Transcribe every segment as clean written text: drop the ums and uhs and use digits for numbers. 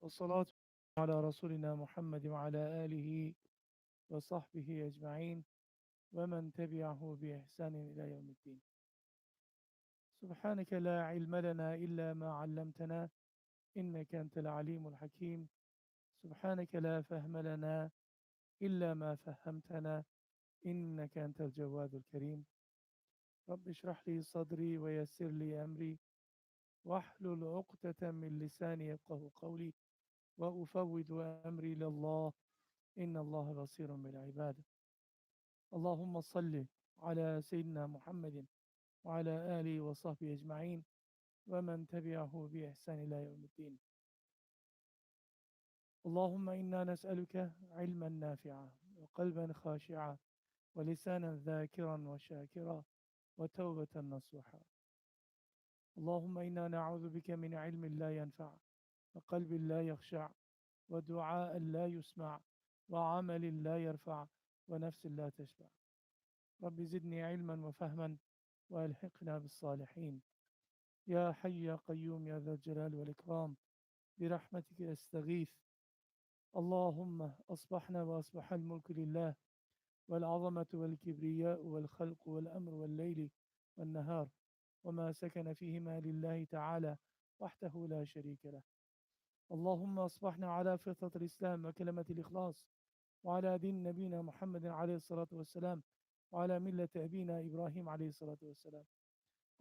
والصلاة على رسولنا محمد وعلى آله وصحبه أجمعين ومن تبعه بإحسان إلى يوم الدين. سبحانك لا علم لنا إلا ما علمتنا إنك أنت العليم الحكيم. سبحانك لا فهم لنا إلا ما فهمتنا إنك أنت الجواد الكريم. رب اشرح لي صدري ويسر لي أمري واحلل عقدة من لساني يفقه قولي وأفوض أمري لله إن الله بصير بالعباد. اللهم صل على سيدنا محمد وعلى آله وصحبه أجمعين ومن تبعه بإحسان إلى يوم الدين. اللهم إنا نسألك علما نافعا وقلبا خاشعا ولسانا ذاكرا وشاكرا وتوبة نصوحا. اللهم إنا نعوذ بك من علم لا ينفع وقلب لا يخشع ودعاء لا يسمع وعمل لا يرفع ونفس لا تشبع. رب زدني علما وفهما وألحقنا بالصالحين. يا حي يا قيوم يا ذا الجلال والإكرام برحمتك أستغيث. اللهم أصبحنا وأصبح الملك لله والعظمة والكبرياء والخلق والأمر والليل والنهار وما سكن فيهما لله تعالى وحده لا شريك له. اللهم أصبحنا على فطرة الإسلام وكلمة الإخلاص وعلى دين نبينا محمد عليه الصلاة والسلام وعلى ملة أبينا إبراهيم عليه الصلاة والسلام.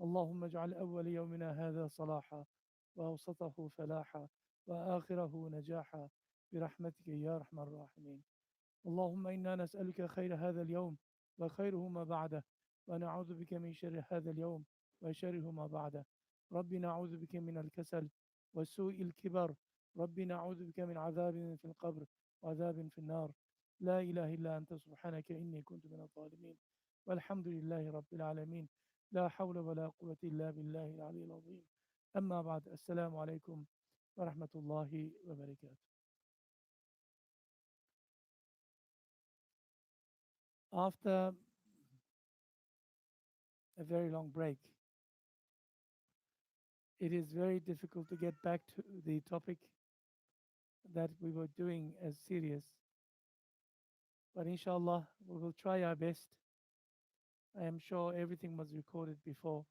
اللهم اجعل أول يومنا هذا صلاحا وأوسطه فلاحا وآخره نجاحا برحمتك يا أرحم الراحمين. اللهم إنا نسألك خير هذا اليوم وخيره ما بعده ونعوذ بك من شر هذا اليوم وشره ما بعده. رب نعوذ بك من الكسل وسوء الكبر. رب نعوذ بك من عذاب في القبر وعذاب في النار. لا إله إلا أنت سبحانك إني كنت من الظالمين والحمد لله رب العالمين. لا حول ولا قوة إلا بالله العلي العظيم. أما بعد، السلام عليكم ورحمة الله وبركاته. After a very long break, it is very difficult to get back to the topic that we were doing as serious. But inshallah, we will try our best. I am sure everything was recorded before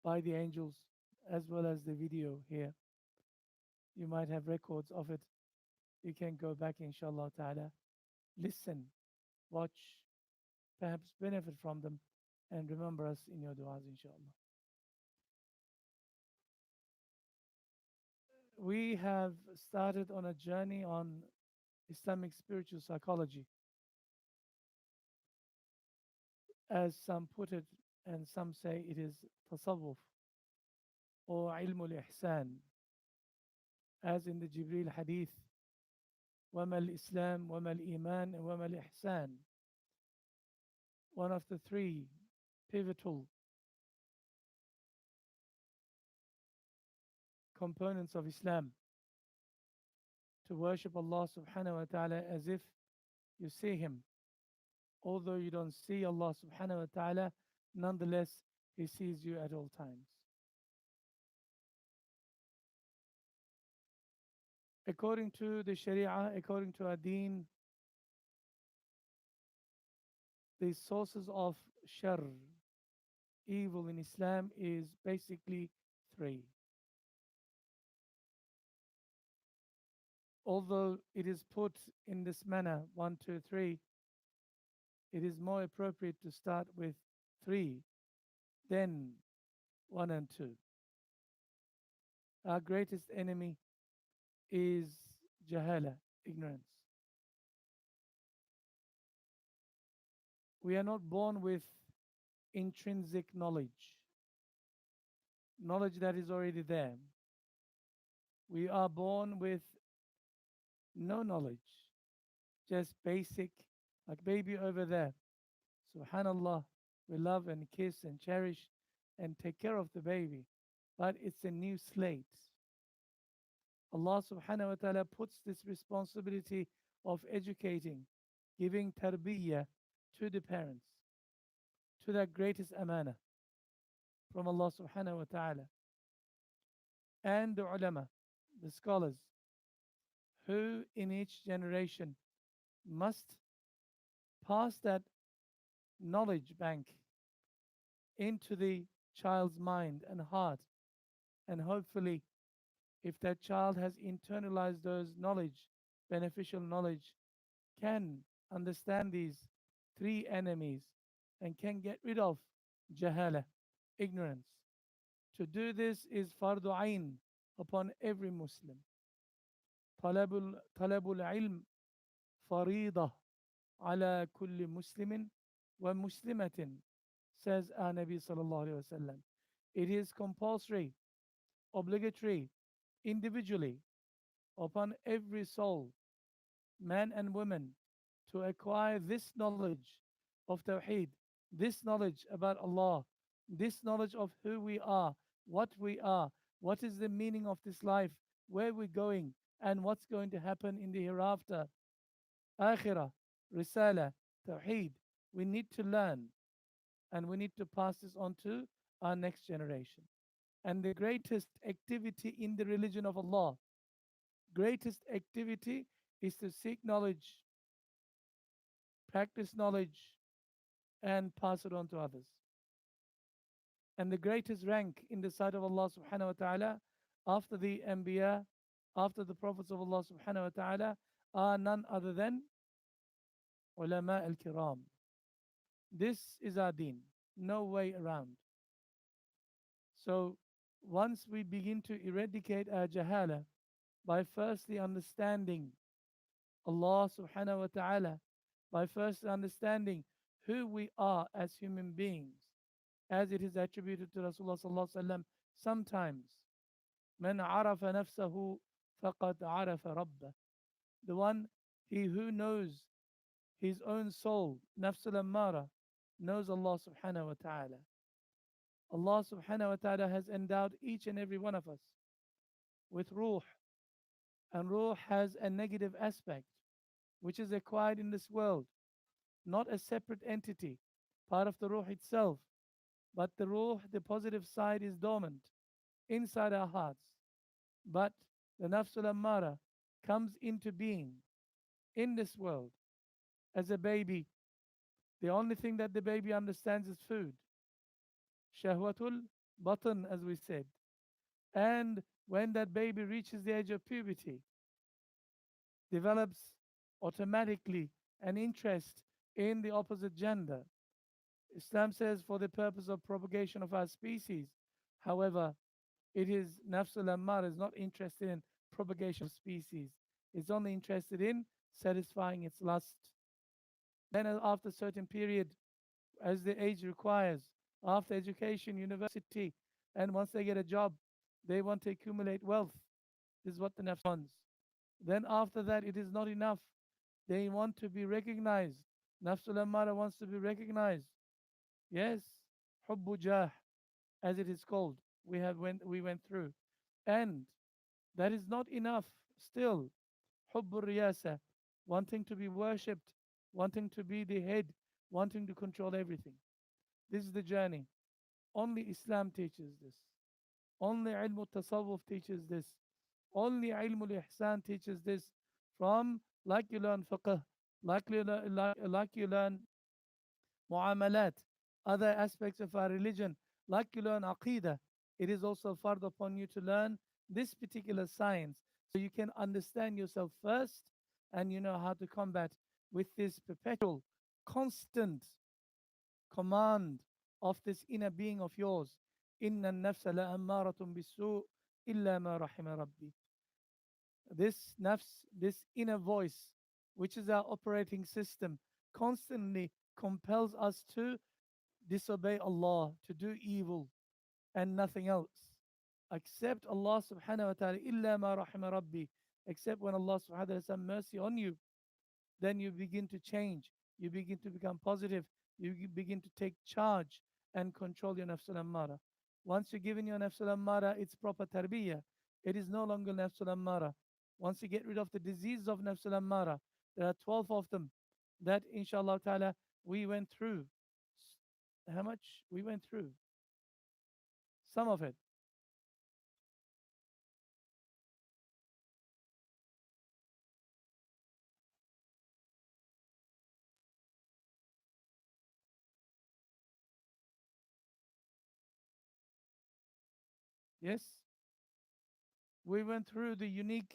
by the angels as well as the video here. You might have records of it. You can go back, inshallah ta'ala, listen, watch, perhaps benefit from them, and remember us in your du'as, inshallah. We have started on a journey on Islamic spiritual psychology, as some put it, and some say it is tasawwuf or ilmul ihsan, as in the Jibril hadith, وَمَا الْإِسْلَامِ وَمَا الْإِيمَانِ وَمَا الْإِحْسَانِ. One of the three pivotal components of Islam, to worship Allah subhanahu wa ta'ala as if you see Him. Although you don't see Allah subhanahu wa ta'ala, nonetheless, He sees you at all times. According to the Sharia, according to our deen, the sources of shar, evil in Islam, is basically three. Although it is put in this manner, 1, 2, 3, it is more appropriate to start with 3, then 1 and 2. Our greatest enemy is jahala, ignorance. We are not born with intrinsic knowledge, knowledge that is already there. We are born with no knowledge, just basic, like baby over there. Subhanallah, we love and kiss and cherish and take care of the baby, but it's a new slate. Allah subhanahu wa ta'ala puts this responsibility of educating, giving tarbiyah to the parents, to that greatest amana from Allah subhanahu wa ta'ala, and the ulama, the scholars, who in each generation must pass that knowledge bank into the child's mind and heart. And hopefully, if that child has internalized those knowledge, beneficial knowledge, can understand these three enemies and can get rid of jahala, ignorance. To do this is fardu ain upon every Muslim. طلب العلم فريضة على كل مسلم ومسلمة, says our Nabi sallallahu alayhi wasallam. It is compulsory, obligatory, individually upon every soul, man and woman, to acquire this knowledge of Tawheed, this knowledge about Allah, this knowledge of who we are, what is the meaning of this life, where we're going, and what's going to happen in the hereafter. Akhirah, Risala, Tawheed. We need to learn and we need to pass this on to our next generation. And the greatest activity in the religion of Allah, greatest activity is to seek knowledge, practice knowledge, and pass it on to others. And the greatest rank in the sight of Allah subhanahu wa ta'ala after the Anbiya, after the prophets of Allah subhanahu wa ta'ala, are none other than ulama al-kiram. This is our deen, no way around. So once we begin to eradicate our jahala by firstly understanding Allah subhanahu wa ta'ala, by first understanding who we are as human beings, as it is attributed to Rasulullah sallallahu alaihi wasallam sometimes. Man arafa nafsahu faqad arafa rabbah. The one, he who knows his own soul, nafs al-ammara, knows Allah subhanahu wa ta'ala. Allah subhanahu wa ta'ala has endowed each and every one of us with ruh, and ruh has a negative aspect which is acquired in this world, not a separate entity, part of the ruh itself, but the ruh, the positive side, is dormant inside our hearts. But the nafsul ammara comes into being in this world as a baby. The only thing that the baby understands is food. Shahwatul batan, as we said. And when that baby reaches the age of puberty, develops automatically an interest in the opposite gender. Islam says for the purpose of propagation of our species. However, it is nafsul ammar is not interested in propagation of species. It's only interested in satisfying its lust. Then after a certain period, as the age requires, after education, university, and once they get a job, they want to accumulate wealth. This is what the nafs wants. Then after that, it is not enough. They want to be recognized. Nafsul ammara wants to be recognized. Yes, hubbu jah, as it is called. We went through, and that is not enough. Still, hubbu riyasa, wanting to be worshipped, wanting to be the head, wanting to control everything. This is the journey. Only Islam teaches this. Only ilm tasawwuf teaches this. Only ilm ihsan teaches this. From like you learn fiqh, like you learn muamalat, other aspects of our religion, like you learn aqidah, it is also fard upon you to learn this particular science so you can understand yourself first and you know how to combat with this perpetual, constant command of this inner being of yours. Inna nafsa la ammaratun bisu illa ma rahima rabbi. This nafs, this inner voice, which is our operating system, constantly compels us to disobey Allah, to do evil and nothing else. Except Allah subhanahu wa ta'ala, illa ma rahima rabbi, except when Allah subhanahu wa ta'ala has mercy on you, then you begin to change, you begin to become positive, you begin to take charge and control your nafsul ammara. Once you're given your nafsul ammara its proper tarbiyah, it is no longer nafsul ammara. Once you get rid of the diseases of nafsul ammara, there are 12 of them that inshallah ta'ala we went through. How much? We went through some of it. Yes, we went through the unique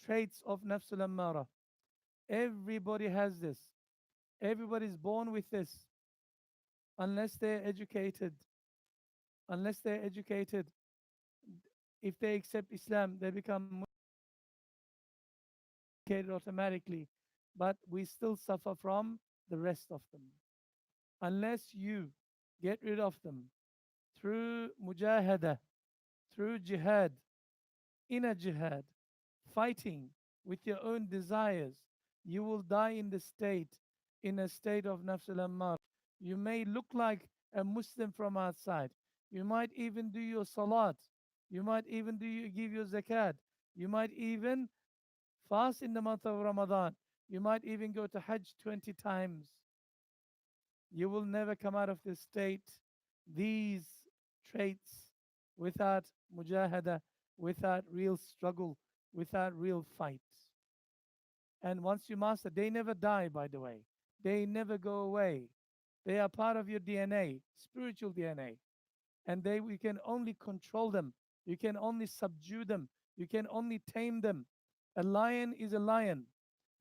traits of nafsul ammara. Everybody has this. Everybody's born with this, unless they're educated. Unless they're educated, if they accept Islam, they become educated automatically. But we still suffer from the rest of them. Unless you get rid of them through mujahada, through jihad, inner jihad, fighting with your own desires, you will die in the state, in a state of nafs al-ammar. You may look like a Muslim from outside. You might even do your salat. You might even give your zakat. You might even fast in the month of Ramadan. You might even go to Hajj 20 times. You will never come out of this state, these traits, without mujahada, without real struggle, without real fight. And once you master, they never die, by the way. They never go away. They are part of your DNA, spiritual DNA. And we can only control them. You can only subdue them. You can only tame them. A lion is a lion.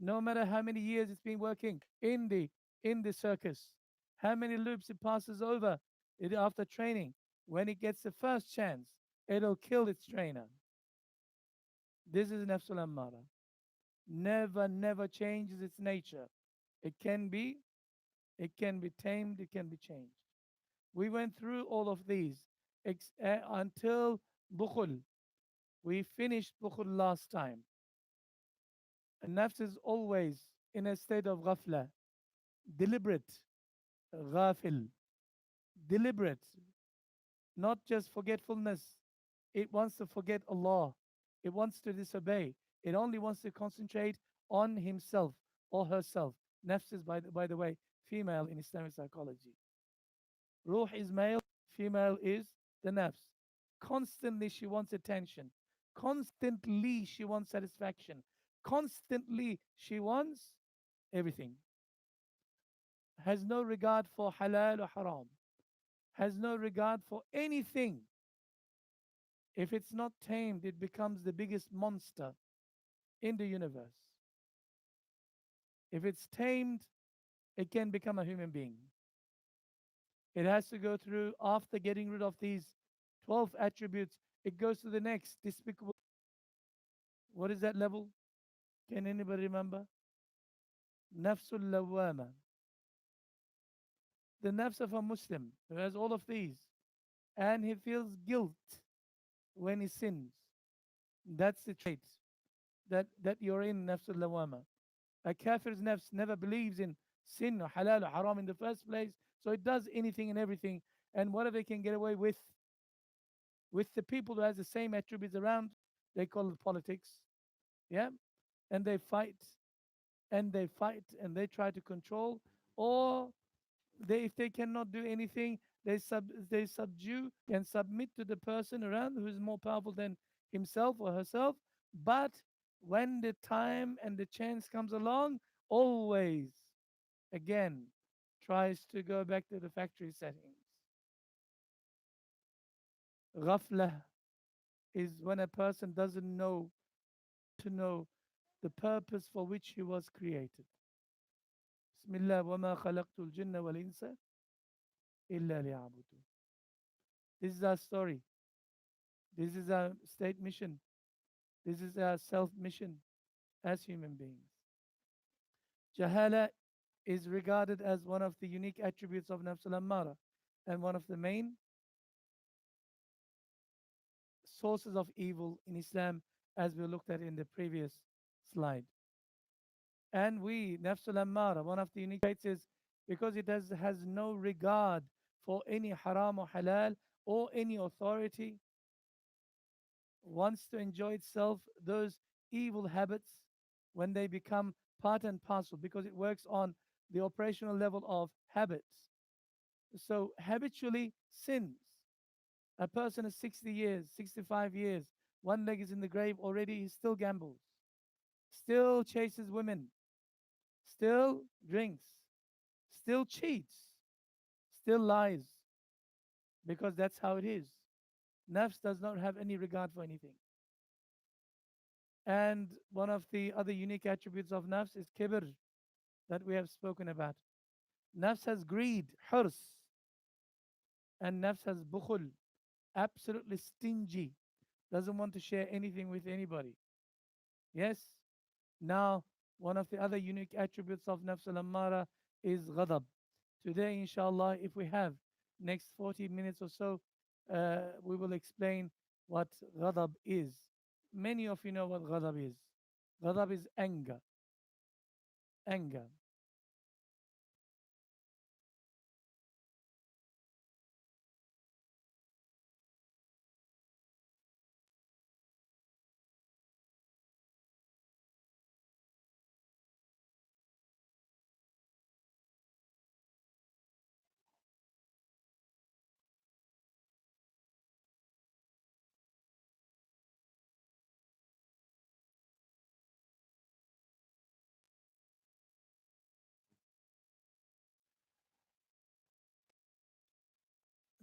No matter how many years it's been working in the circus, how many loops it passes over after training. When it gets the first chance, it'll kill its trainer. This is Nafsul Ammara. Never, never changes its nature. It can be, it can be tamed, it can be changed. We went through all of these until Bukhul. We finished Bukhul last time. And nafs is always in a state of ghafla, deliberate, ghafil, deliberate, not just forgetfulness. It wants to forget Allah. It wants to disobey. It only wants to concentrate on himself or herself. Nafs is, by the way, female in Islamic psychology. Ruh is male, female is the nafs. Constantly she wants attention. Constantly she wants satisfaction. Constantly she wants everything. Has no regard for halal or haram. Has no regard for anything. If it's not tamed, it becomes the biggest monster in the universe. If it's tamed, it can become a human being. It has to go through, after getting rid of these 12 attributes, it goes to the next despicable. What is that level? Can anybody remember? Nafsul lawama. The nafs of a Muslim who has all of these and he feels guilt when he sins. That's the trait that you're in nafsul lawama. A kafir's nafs never believes in sin or halal or haram in the first place, so it does anything and everything, and whatever it can get away with the people who has the same attributes around, they call it politics. Yeah, and they fight and they fight and they try to control, or if they cannot do anything, they subdue and submit to the person around who is more powerful than himself or herself. But when the time and the chance comes along, always again tries to go back to the factory settings. Ghafla is when a person doesn't know the purpose for which he was created. Bismillah wa ma khalaqtul jinna wal insa illa liya'budun. This is our story. This is our state mission. This is our self mission as human beings. Jahala is regarded as one of the unique attributes of Nafs al-Ammara and one of the main sources of evil in Islam, as we looked at in the previous slide. And Nafs al-Ammara, one of the unique traits is because it has no regard for any haram or halal or any authority, wants to enjoy itself, those evil habits, when they become part and parcel, because it works on the operational level of habits. So habitually sins. A person is 60 years, 65 years, one leg is in the grave already, he still gambles, still chases women, still drinks, still cheats, still lies, because that's how it is. Nafs does not have any regard for anything. And one of the other unique attributes of nafs is kibr that we have spoken about. Nafs has greed, hirs, and nafs has bukhul, absolutely stingy, doesn't want to share anything with anybody. Yes. Now, one of the other unique attributes of nafs al-ammara is ghadab. Today, inshallah, if we have next 40 minutes or so, we will explain what ghadab is. Many of you know what ghadab is. Ghadab is anger. Anger.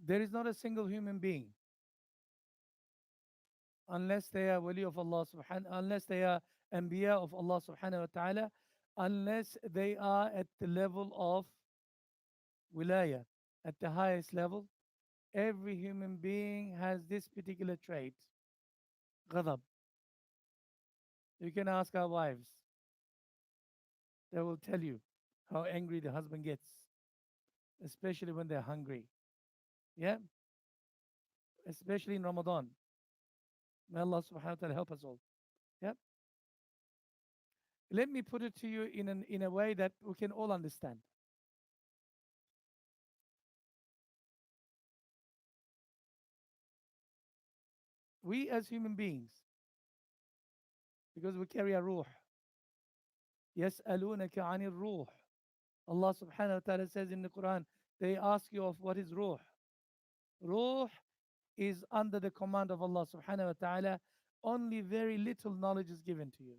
There is not a single human being, unless they are wali of Allah subhanahu, unless they are anbiya of Allah subhanahu wa ta'ala, unless they are at the level of wilaya, at the highest level. Every human being has this particular trait, ghadab. You can ask our wives, they will tell you how angry the husband gets, especially when they're hungry. Yeah, especially in Ramadan. May Allah subhanahu wa ta'ala help us all. Yeah. Let me put it to you in a way that we can all understand. We as human beings, because we carry a ruh, يسألونك عن الروح. Allah subhanahu wa ta'ala says in the Quran, they ask you of what is ruh. Ruh is under the command of Allah subhanahu wa ta'ala. Only very little knowledge is given to you.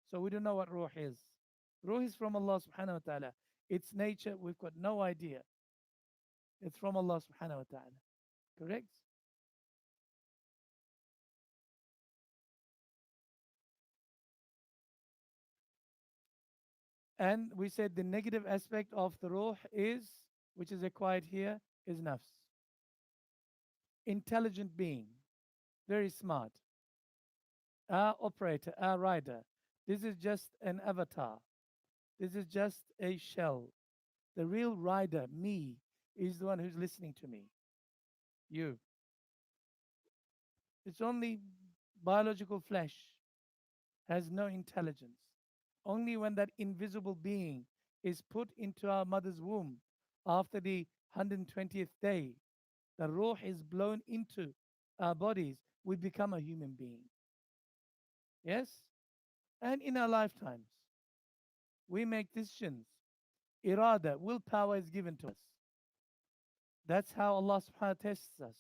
So we don't know what ruh is. Ruh is from Allah subhanahu wa ta'ala. Its nature, we've got no idea. It's from Allah subhanahu wa ta'ala. Correct? And we said the negative aspect of the ruh is, which is acquired here, is nafs. Intelligent being, very smart. Our operator, our rider. This is just an avatar. This is just a shell. The real rider, me, is the one who's listening to me. You. It's only biological flesh, has no intelligence. Only when that invisible being is put into our mother's womb after the 120th day, the ruh is blown into our bodies, we become a human being. Yes? And in our lifetimes, we make decisions. Irada, willpower is given to us. That's how Allah subhanahu wa ta'ala tests us.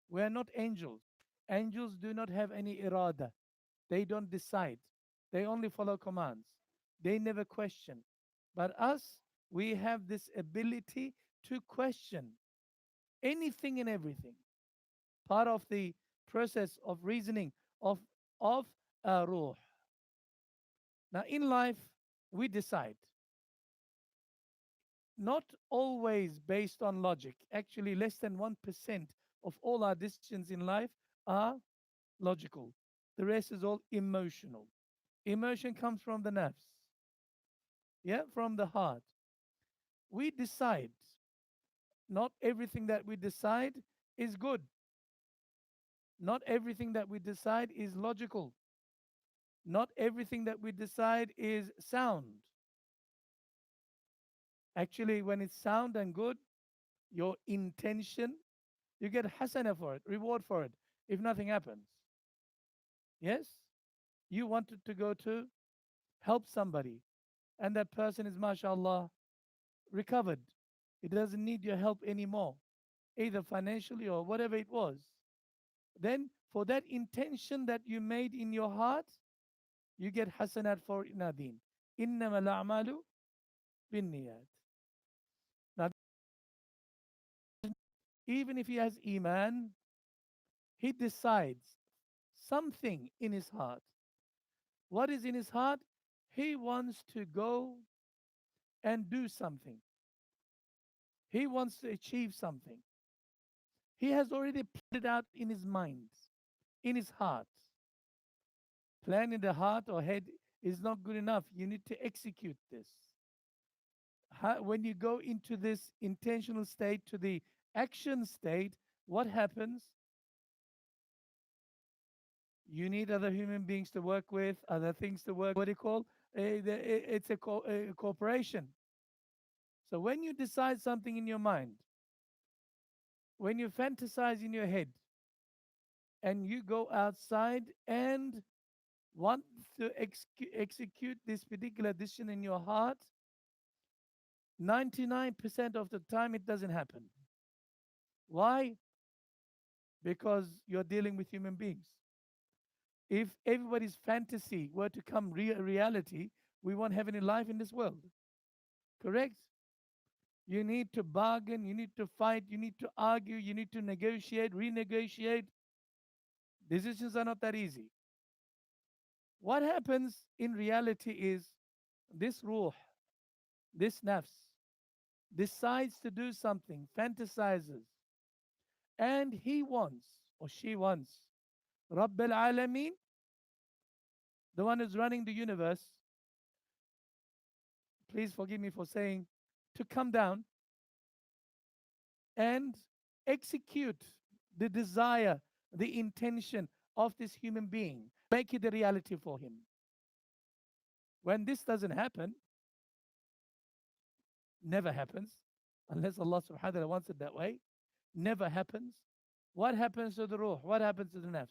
We are not angels. Angels do not have any irada. They don't decide. They only follow commands. They never question. But us, we have this ability to question anything and everything. Part of the process of reasoning of ruh. Now, in life, we decide, not always based on logic. Actually, less than 1% of all our decisions in life are logical. The rest is all emotional. Emotion comes from the nerves, yeah, from the heart. We decide. Not everything that we decide is good. Not everything that we decide is logical. Not everything that we decide is sound. Actually, when it's sound and good, your intention, you get hasana for it, reward for it, if nothing happens. Yes? You wanted to go to help somebody, and that person is, mashallah, recovered. It doesn't need your help anymore, either financially or whatever it was. Then, for that intention that you made in your heart, you get hasanat for nadin. Innama al-a'malu bin niyat. Now, even if he has iman, He decides something in his heart. What is in his heart? He wants to go and do something. He wants to achieve something. He has already planned it out in his mind, in his heart. Plan in the heart or head is not good enough. You need to execute this. When you go into this intentional state to the action state, what happens? You need other human beings to work with, other things to work. What do you call? It's a cooperation. So when you decide something in your mind, when you fantasize in your head, and you go outside and want to execute this particular decision in your heart, 99% of the time it doesn't happen. Why? Because you're dealing with human beings. If everybody's fantasy were to come reality, we won't have any life in this world. Correct? You need to bargain, you need to fight, you need to argue, you need to negotiate, renegotiate. Decisions are not that easy. What happens in reality is this ruh, this nafs, decides to do something, fantasizes, and he wants or she wants Rabb al Alameen, the one who's running the universe, please forgive me for saying, to come down and execute the desire, the intention of this human being, make it a reality for him. When this doesn't happen, never happens, unless Allah subhanahu wa ta'ala wants it that way, never happens. What happens to the ruh? What happens to the nafs?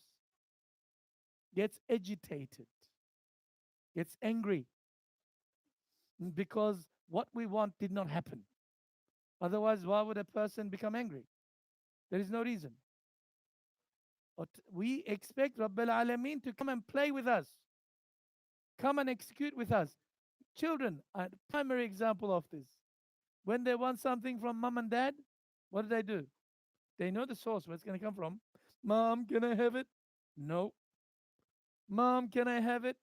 Gets agitated, gets angry because what we want did not happen. Otherwise, why would a person become angry? There is no reason. But we expect Rabbil Alameen to come and play with us, come and execute with us. Children are the primary example of this. When they want something from mom and dad, what do? They know the source, where it's going to come from. Mom, can I have it? No. Mom, can I have it?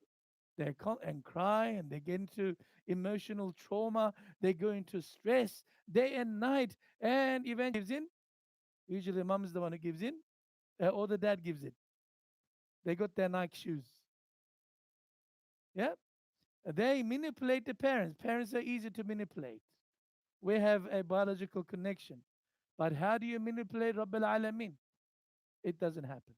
They come and cry and they get into emotional trauma. They go into stress day and night, and eventually gives in. Usually, mom is the one who gives in, or the dad gives it. They got their Nike shoes. Yeah, they manipulate the parents. Parents are easy to manipulate. We have a biological connection, but how do you manipulate Rabbil Alameen? It doesn't happen.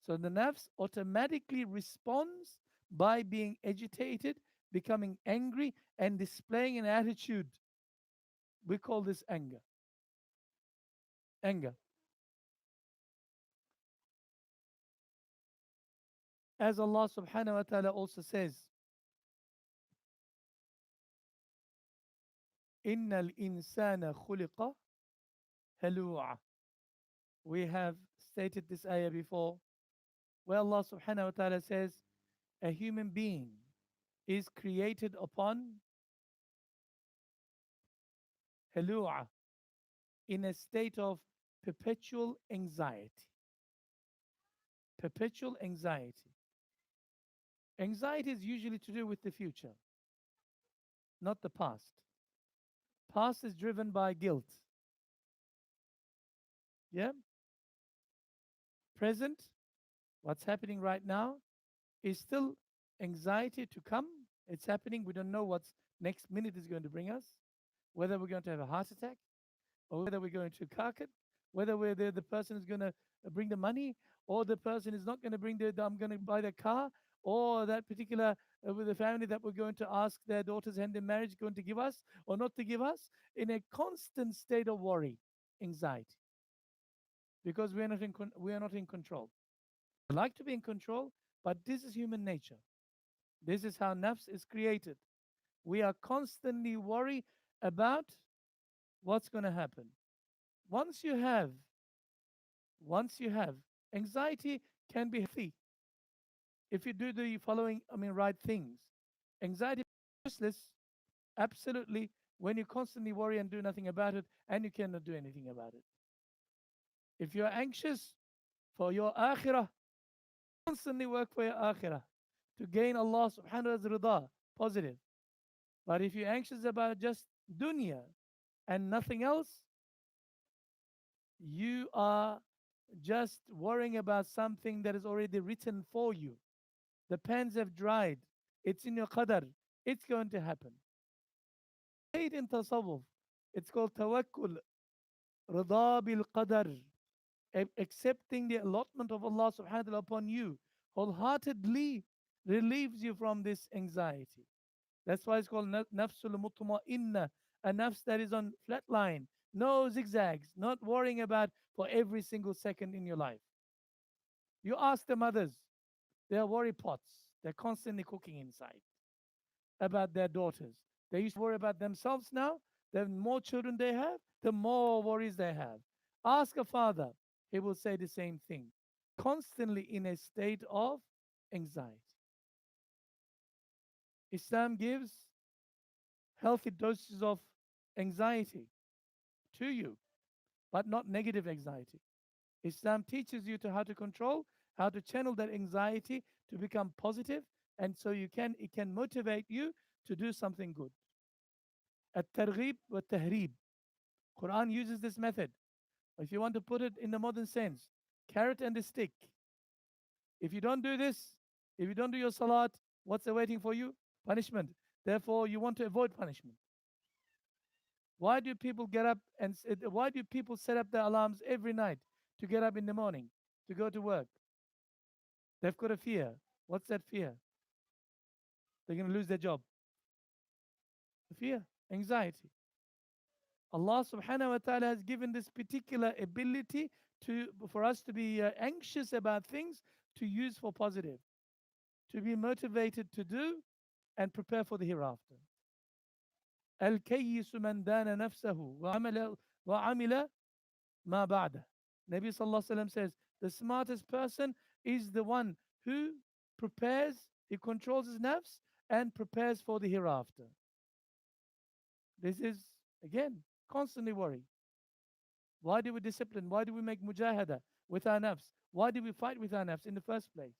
So the nafs automatically responds by being agitated, becoming angry, and displaying an attitude. We call this anger. Anger. As Allah subhanahu wa ta'ala also says, Innal insana khuliqa halu'a. We have stated this ayah before, where Allah subhanahu wa ta'ala says, a human being is created upon halu'a, in a state of perpetual anxiety. Perpetual anxiety. Anxiety is usually to do with the future, not the past. Past is driven by guilt. Yeah? Present, what's happening right now, is still anxiety to come. It's happening. We don't know what's next minute is going to bring us, whether we're going to have a heart attack, or whether we're going to carcass, whether the person is going to bring the money, or the person is not going to bring I'm going to buy the car, or that particular with the family that we're going to ask their daughter's hand in marriage going to give us or not to give us, in a constant state of worry, anxiety, because we are not in control. We like to be in control, but this is human nature. This is how nafs is created. We are constantly worried about what's going to happen. Once you have, once you have, anxiety can be healthy if you do the following, right things. Anxiety is useless, absolutely, when you constantly worry and do nothing about it, and you cannot do anything about it. If you're anxious, for your akhirah. Constantly work for your akhirah to gain Allah subhanahu wa ta'ala's rida, positive. But if you're anxious about just dunya and nothing else, you are just worrying about something that is already written for you. The pens have dried. It's in your qadar. It's going to happen. Say it in tasawwuf. It's called tawakkul, rida bil qadar, accepting the allotment of Allah subhanahu wa ta'ala upon you wholeheartedly relieves you from this anxiety. That's why it's called nafsul mutma'inna, a nafs that is on flat line, no zigzags, not worrying about for every single second in your life. You ask the mothers, they are worry pots. They're constantly cooking inside about their daughters. They used to worry about themselves now. The more children they have, the more worries they have. Ask a father, he will say the same thing. Constantly in a state of anxiety. Islam gives healthy doses of anxiety to you, but not negative anxiety. Islam teaches you to how to control, how to channel that anxiety to become positive, and so it can motivate you to do something good. At-targhib wa tahrib. Quran uses this method. If you want to put it in the modern sense, carrot and a stick. If you don't do this, if you don't do your salat, what's awaiting for you? Punishment. Therefore, you want to avoid punishment. Why do people get up and why do people set up their alarms every night to get up in the morning to go to work? They've got a fear. What's that fear? They're going to lose their job. Fear, anxiety. Allah subhanahu wa ta'ala has given this particular ability for us to be anxious about things to use for positive, to be motivated to do and prepare for the hereafter. الكيس من دان نفسه وعمل ما بعده. Nabi sallallahu alaihi wasallam says the smartest person is the one who prepares, he controls his nafs and prepares for the hereafter. This is again constantly worry. Why do we discipline? Why do we make mujahada with our nafs? Why do we fight with our nafs in the first place?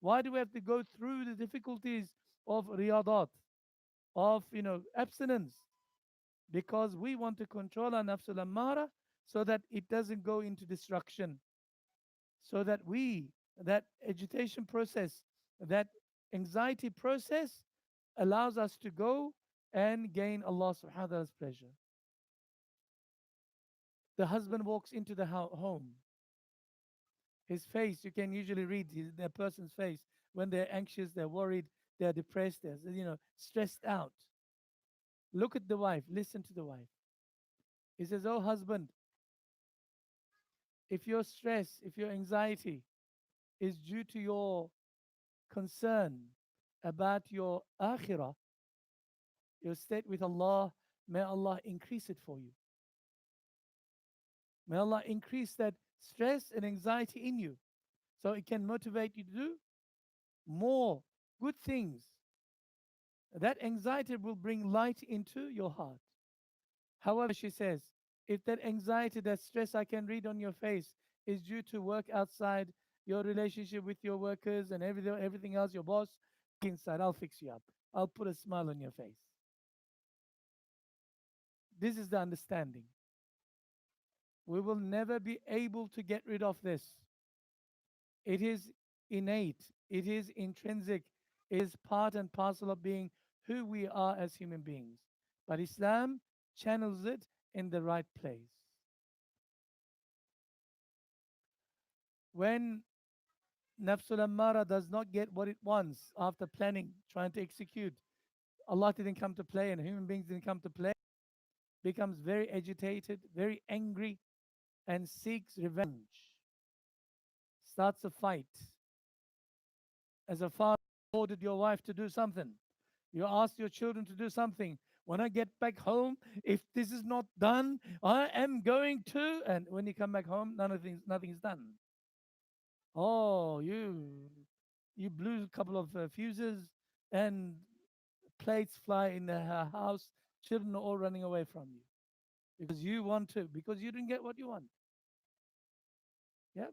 Why do we have to go through the difficulties of riyadat, of abstinence? Because we want to control our nafsul ammara so that it doesn't go into destruction. So that that agitation process, that anxiety process allows us to go and gain Allah subhanahu wa ta'ala's pleasure. The husband walks into the home. His face, you can usually read the person's face when they're anxious, they're worried, they're depressed, they're stressed out. Look at the wife, listen to the wife. He says, "Oh husband, if your stress, if your anxiety is due to your concern about your akhirah, your state with Allah, may Allah increase it for you. May Allah increase that stress and anxiety in you so it can motivate you to do more good things. That anxiety will bring light into your heart." However, she says, if that anxiety, that stress I can read on your face is due to work outside, your relationship with your workers and everything else, your boss, inside, I'll fix you up. I'll put a smile on your face. This is the understanding. We will never be able to get rid of this. It is innate, it is intrinsic, it is part and parcel of being who we are as human beings. But Islam channels it in the right place. When Nafsul Ammara does not get what it wants after planning, trying to execute, Allah didn't come to play and human beings didn't come to play, becomes very agitated, very angry, and seeks revenge, starts a fight. As a father, you ordered your wife to do something, you asked your children to do something. When I get back home, if this is not done, I am going to. And when you come back home, nothing's done. Oh, you blew a couple of fuses, and plates fly in the house. Children are all running away from you because you want to, because you didn't get what you want. Yeah.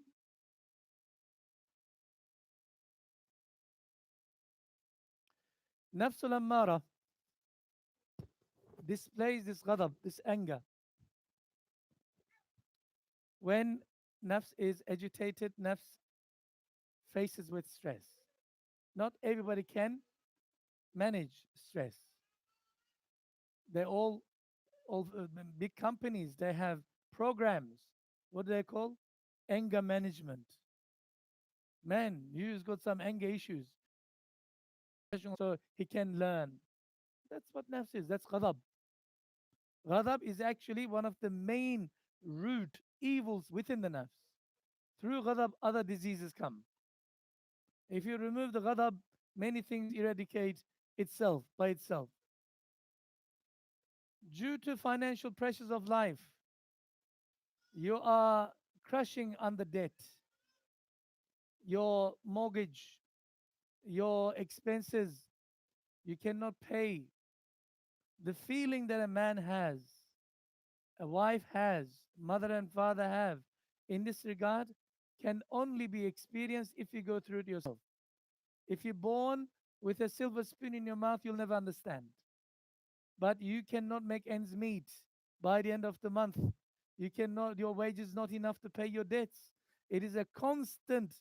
Nafsul ammara displays this ghadab, this anger. When nafs is agitated, nafs faces with stress. Not everybody can manage stress. They all big companies, they have programs. What do they call? Anger management. Man, you've got some anger issues. So he can learn. That's what nafs is. That's ghadab. Ghadab is actually one of the main root evils within the nafs. Through ghadab, other diseases come. If you remove the ghadab, many things eradicate itself by itself. Due to financial pressures of life, you are crushing under debt, your mortgage, your expenses, you cannot pay. The feeling that a man has, a wife has, mother and father have in this regard can only be experienced if you go through it yourself. If you're born with a silver spoon in your mouth, you'll never understand. But you cannot make ends meet by the end of the month. You cannot, your wage is not enough to pay your debts. It is a constant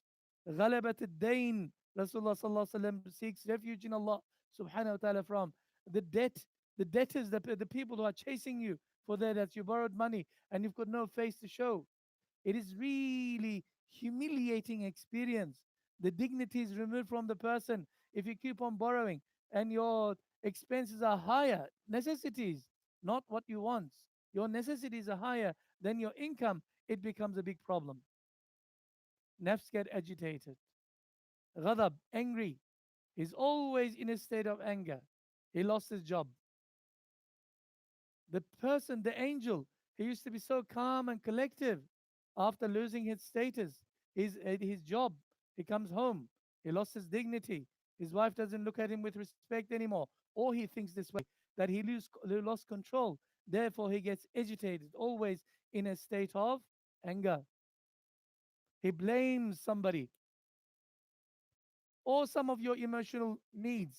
غلبة الدين. Rasulullah sallallahu alaihi wasallam seeks refuge in Allah subhanahu wa ta'ala from the debt, the debtors, the people who are chasing you for their debts. You borrowed money and you've got no face to show. It is really humiliating experience. The dignity is removed from the person if you keep on borrowing and your expenses are higher. Necessities, not what you want. Your necessities are higher than your income. It becomes a big problem. Nafs get agitated. Ghadab, angry. He's always in a state of anger. He lost his job. The person, the angel, he used to be so calm and collective after losing his status, his job. He comes home. He lost his dignity. His wife doesn't look at him with respect anymore. Or he thinks this way that he lost control. Therefore, he gets agitated, always in a state of anger. He blames somebody or some of your emotional needs.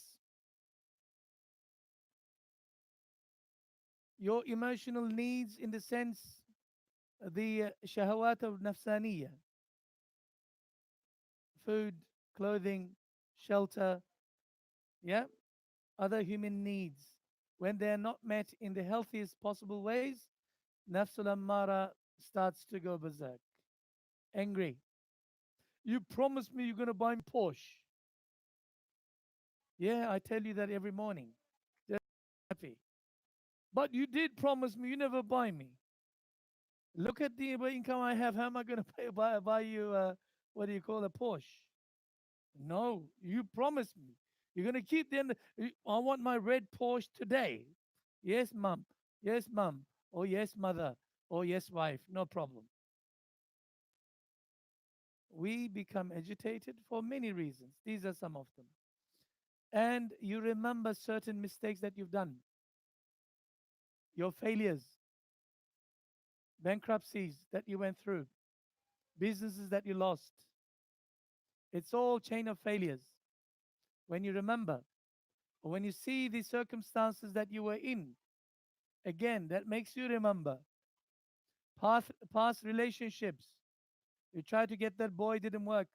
Your emotional needs, in the sense, the shahawat of nafsaniya, food, clothing, shelter, yeah, other human needs. When they are not met in the healthiest possible ways, nafsul ammara starts to go berserk. Angry. You promised me you're going to buy me Porsche. Yeah, I tell you that every morning. Just happy. But you did promise me you never buy me. Look at the income I have. How am I going to buy you, what do you call, a Porsche? No, you promised me. You're going to keep the end. I want my red Porsche today. Yes, mom. Yes, mom. Oh, yes, mother. Oh, yes, wife. No problem. We become agitated for many reasons. These are some of them. And you remember certain mistakes that you've done, your failures, bankruptcies that you went through, businesses that you lost. It's all chain of failures. When you remember, or when you see the circumstances that you were in, again, that makes you remember past relationships. You tried to get that boy, didn't work.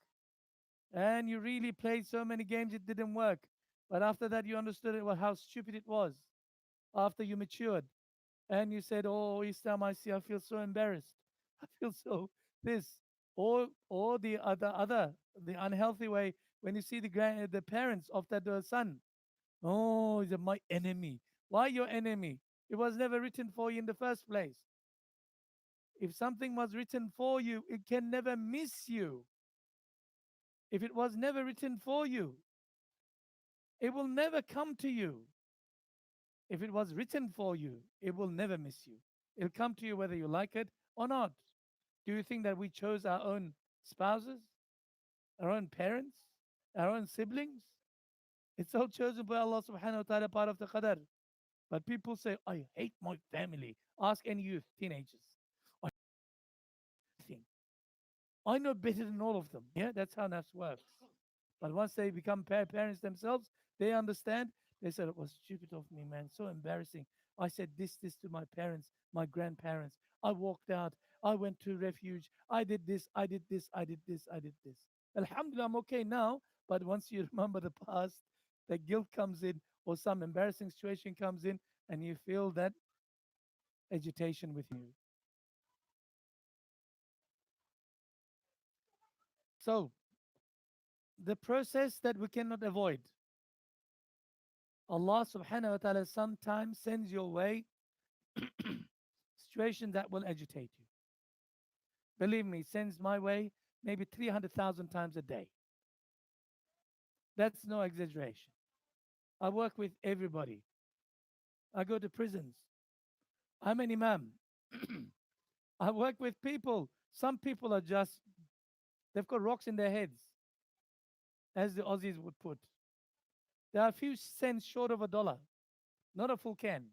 And you really played so many games, it didn't work. But after that, you understood it, well, how stupid it was. After you matured. And you said, oh, each time I see, I feel so embarrassed. I feel so this. Or the the unhealthy way, when you see the parents of that son. Oh, he's my enemy. Why your enemy? It was never written for you in the first place. If something was written for you, it can never miss you. If it was never written for you, it will never come to you. If it was written for you, it will never miss you. It'll come to you whether you like it or not. Do you think that we chose our own spouses, our own parents, our own siblings? It's all chosen by Allah subhanahu wa ta'ala, part of the qadar. But people say, I hate my family. Ask any youth, teenagers. I think I know better than all of them. Yeah, that's how nafs works. But once they become parents themselves, they understand They said it was stupid of me, man. So embarrassing. I said this to my parents, my grandparents. I walked out. I went to refuge. I did this. I did this. I did this. I did this. Alhamdulillah, I'm okay now. But once you remember the past, the guilt comes in, or some embarrassing situation comes in, and you feel that agitation within you. So, the process that we cannot avoid, Allah subhanahu wa ta'ala sometimes sends your way situation that will agitate you. Believe me, sends my way maybe 300,000 times a day. That's no exaggeration. I work with everybody. I go to prisons. I'm an imam. I work with people. Some people are just, they've got rocks in their heads, as the Aussies would put. There are a few cents short of a dollar, not a full can,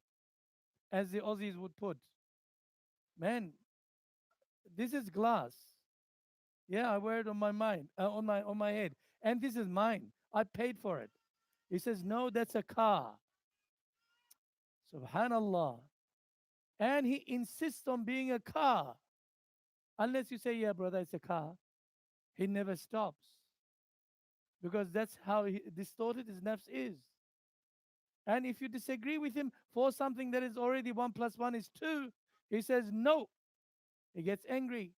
as the Aussies would put. Man, this is glass. Yeah, I wear it on my mind, on my head, and this is mine. I paid for it. He says, no, that's a car. Subhanallah. And he insists on being a car. Unless you say, yeah, brother, it's a car. He never stops. Because that's how distorted his nafs is. And if you disagree with him for something that is already 1 plus 1 is 2, he says no. He gets angry.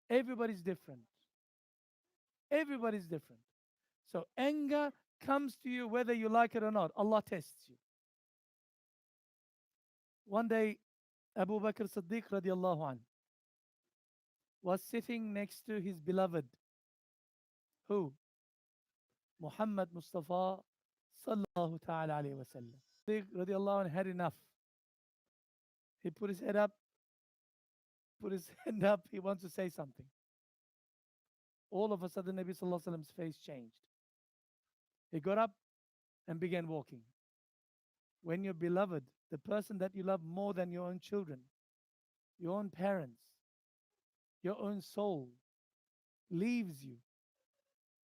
Everybody's different. Everybody's different. So anger comes to you whether you like it or not. Allah tests you. One day, Abu Bakr Siddiq radiallahu anh was sitting next to his beloved, who? Muhammad Mustafa sallallahu ta'ala alayhi wa sallam. Siddiq radiallahu anh had enough. He put his head up, put his hand up, he wants to say something. All of a sudden, Nabi sallallahu alayhi wa sallam's face changed. He got up and began walking. When your beloved, the person that you love more than your own children, your own parents, your own soul, leaves you.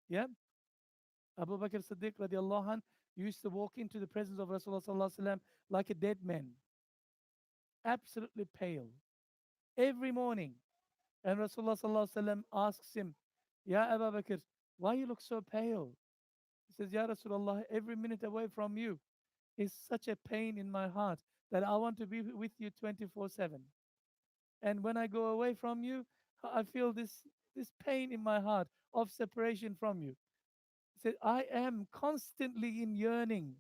Yeah? Abu Bakr Siddiq radiallahu anh used to walk into the presence of Rasulullah sallallahu alaihi wasallam like a dead man, absolutely pale, every morning. And Rasulullah sallallahu alaihi wasallam asks him, Ya Abu Bakr, why you look so pale? He says, Ya Rasulullah, every minute away from you is such a pain in my heart that I want to be with you 24/7. And when I go away from you, I feel this pain in my heart of separation from you. He said, I am constantly in yearning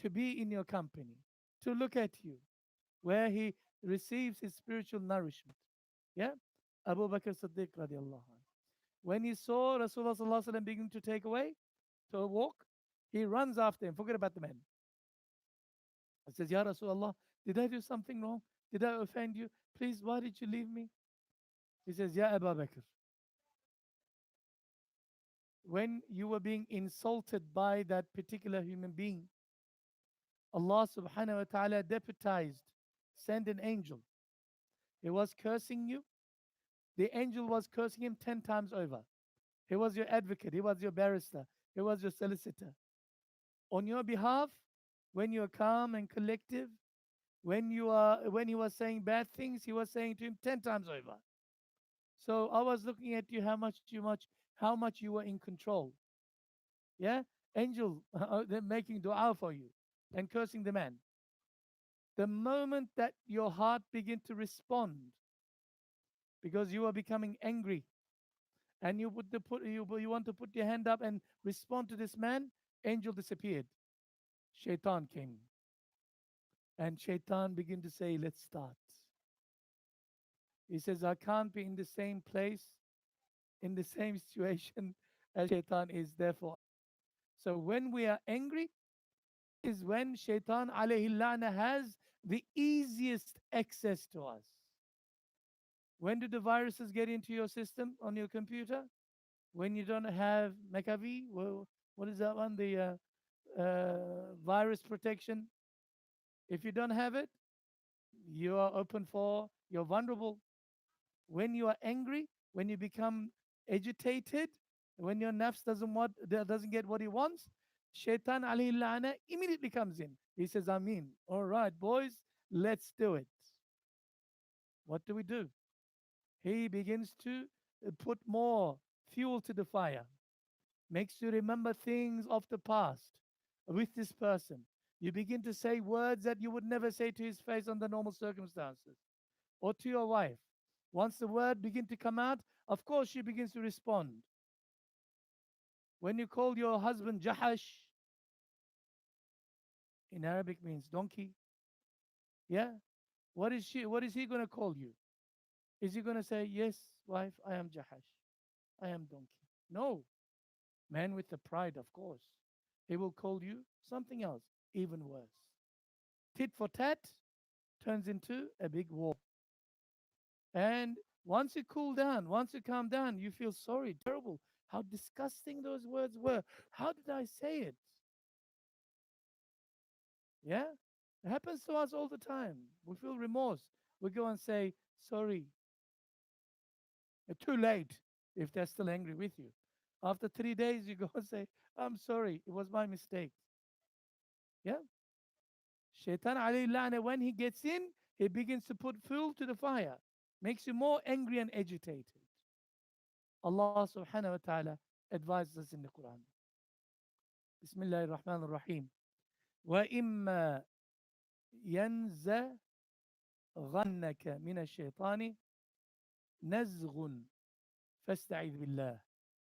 to be in your company, to look at you, where he receives his spiritual nourishment. Yeah? Abu Bakr Siddiq radiallahu anh. When he saw Rasulullah sallallahu alaihi wasallam beginning to take away, to walk, he runs after him. Forget about the man. He says, Ya Rasulullah, did I do something wrong? Did I offend you? Please, why did you leave me? He says, Ya Abu Bakr, when you were being insulted by that particular human being, Allah subhanahu wa ta'ala deputized, send an angel. He was cursing you. The angel was cursing him 10 times over. He was your advocate. He was your barrister. He was your solicitor. On your behalf, when you are calm and collective, when he was saying bad things, he was saying to him 10 times over. So I was looking at you, how much you were in control. Yeah? Angel, they're making dua for you and cursing the man. The moment that your heart begin to respond, because you are becoming angry, and you want to put your hand up and respond to this man, angel disappeared. Shaitan came. And Shaitan began to say, let's start. He says, I can't be in the same place, in the same situation as Shaitan is, therefore. So when we are angry, is when Shaitan alayhi la'na has the easiest access to us. When do the viruses get into your system on your computer? When you don't have McAfee, well, what is that one? The virus protection. If you don't have it, you are open for, you're vulnerable. When you are angry, when you become agitated, when your nafs doesn't get what he wants, Shaitan alayhi la'na immediately comes in. He says, Ameen. All right, boys, let's do it. What do we do? He begins to put more fuel to the fire, makes you remember things of the past with this person. You begin to say words that you would never say to his face under normal circumstances or to your wife. Once the word begin to come out, of course she begins to respond. When you call your husband Jahash, in Arabic means donkey, yeah? What is he going to call you? Is he going to say, yes, wife, I am Jahash, I am donkey? No. Man with the pride, of course. He will call you something else, even worse. Tit for tat turns into a big war. And once you cool down, once you calm down, you feel sorry, terrible. How disgusting those words were. How did I say it? Yeah? It happens to us all the time. We feel remorse. We go and say, sorry. Too late if they're still angry with you. After 3 days, you go and say, I'm sorry. It was my mistake. Yeah? Shaitan alayhi la'na, when he gets in, he begins to put fuel to the fire, makes you more angry and agitated. Allah subhanahu wa ta'ala advises us in the Quran. Bismillah ar-Rahman ar-Rahim. وَإِمَّا يَنزَغَنَّكَ مِنَ الشَّيْطَانِ نَزْغٌ فَاسْتَعِذْ بِاللَّهِ